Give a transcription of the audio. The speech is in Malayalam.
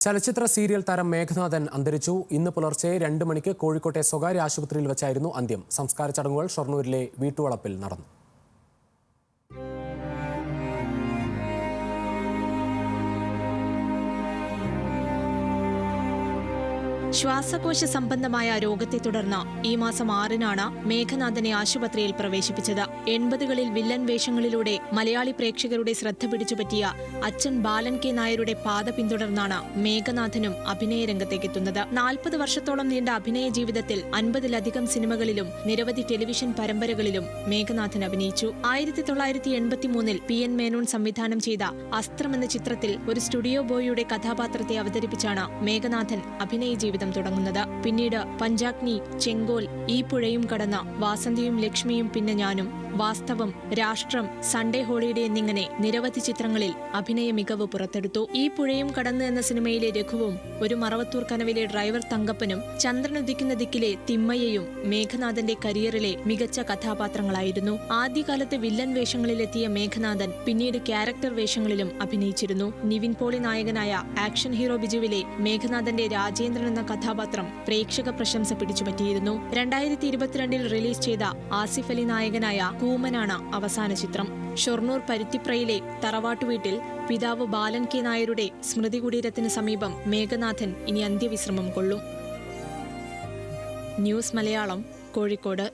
ചലച്ചിത്ര സീരിയൽ താരം മേഘനാഥൻ അന്തരിച്ചു. ഇന്ന് പുലർച്ചെ 2 മണിക്ക് കോഴിക്കോട്ടെ സ്വകാര്യ ആശുപത്രിയിൽ വെച്ചായിരുന്നു അന്ത്യം. സംസ്കാര ചടങ്ങുകൾ ഷൊർണൂരിലെ വീട്ടുവളപ്പിൽ നടന്നു. ശ്വാസകോശ സംബന്ധമായ രോഗത്തെ തുടർന്ന് ഈ മാസം 6-നാണ് മേഘനാഥനെ ആശുപത്രിയിൽ പ്രവേശിപ്പിച്ചത്. 80കളിൽ വില്ലൻ വേഷങ്ങളിലൂടെ മലയാളി പ്രേക്ഷകരുടെ ശ്രദ്ധ പിടിച്ചുപറ്റിയ അച്ഛൻ ബാലൻ കെ നായരുടെ പാത പിന്തുടർന്നാണ് മേഘനാഥനും അഭിനയ രംഗത്തേക്കെത്തുന്നത്. 40 വർഷത്തോളം നീണ്ട അഭിനയ ജീവിതത്തിൽ 50-ലധികം സിനിമകളിലും നിരവധി ടെലിവിഷൻ പരമ്പരകളിലും മേഘനാഥൻ അഭിനയിച്ചു. 1983-ൽ PN മേനോൻ സംവിധാനം ചെയ്ത അസ്ത്രം എന്ന ചിത്രത്തിൽ ഒരു സ്റ്റുഡിയോ ബോയിയുടെ കഥാപാത്രത്തെ അവതരിപ്പിച്ചാണ് മേഘനാഥൻ അഭിനയ ജീവിതം തുടങ്ങുന്നത്. പിന്നീട് പഞ്ചാഗ്നി, ചെങ്കോൽ, ഈ പുഴയും കടന്ന്, വാസന്തിയും ലക്ഷ്മിയും, പിന്നെ ഞാനും, വാസ്തവം, രാഷ്ട്രം, സൺഡേ ഹോളിഡേ എന്നിങ്ങനെ നിരവധി ചിത്രങ്ങളിൽ അഭിനയ മികവ് പുറത്തെടുത്തു. ഈ പുഴയും കടന്ന് എന്ന സിനിമയിലെ രഘുവും, ഒരു മറവത്തൂർ കനവിലെ ഡ്രൈവർ തങ്കപ്പനും, ചന്ദ്രനുദിക്കുന്ന ദിക്കിലെ തിമ്മയ്യയും മേഘനാഥന്റെ കരിയറിലെ മികച്ച കഥാപാത്രങ്ങളായിരുന്നു. ആദ്യകാലത്ത് വില്ലൻ വേഷങ്ങളിലെത്തിയ മേഘനാഥൻ പിന്നീട് ക്യാരക്ടർ വേഷങ്ങളിലും അഭിനയിച്ചിരുന്നു. നിവിൻ പോളി നായകനായ ആക്ഷൻ ഹീറോ ബിജുവിലെ മേഘനാഥന്റെ രാജേന്ദ്രൻ എന്ന കഥാപാത്രം പ്രേക്ഷക പ്രശംസ പിടിച്ചുപറ്റിയിരുന്നു. 2022-ൽ റിലീസ് ചെയ്ത ആസിഫ് അലി നായകനായ കൂമനാണ് അവസാന ചിത്രം. ഷൊർണൂർ പരുത്തിപ്രയിലെ തറവാട്ടുവീട്ടിൽ പിതാവ് ബാലൻ കെ നായരുടെ സ്മൃതി കുടീരത്തിന് സമീപം മേഘനാഥൻ ഇനി അന്ത്യവിശ്രമം കൊള്ളും. ന്യൂസ് മലയാളം, കോഴിക്കോട്.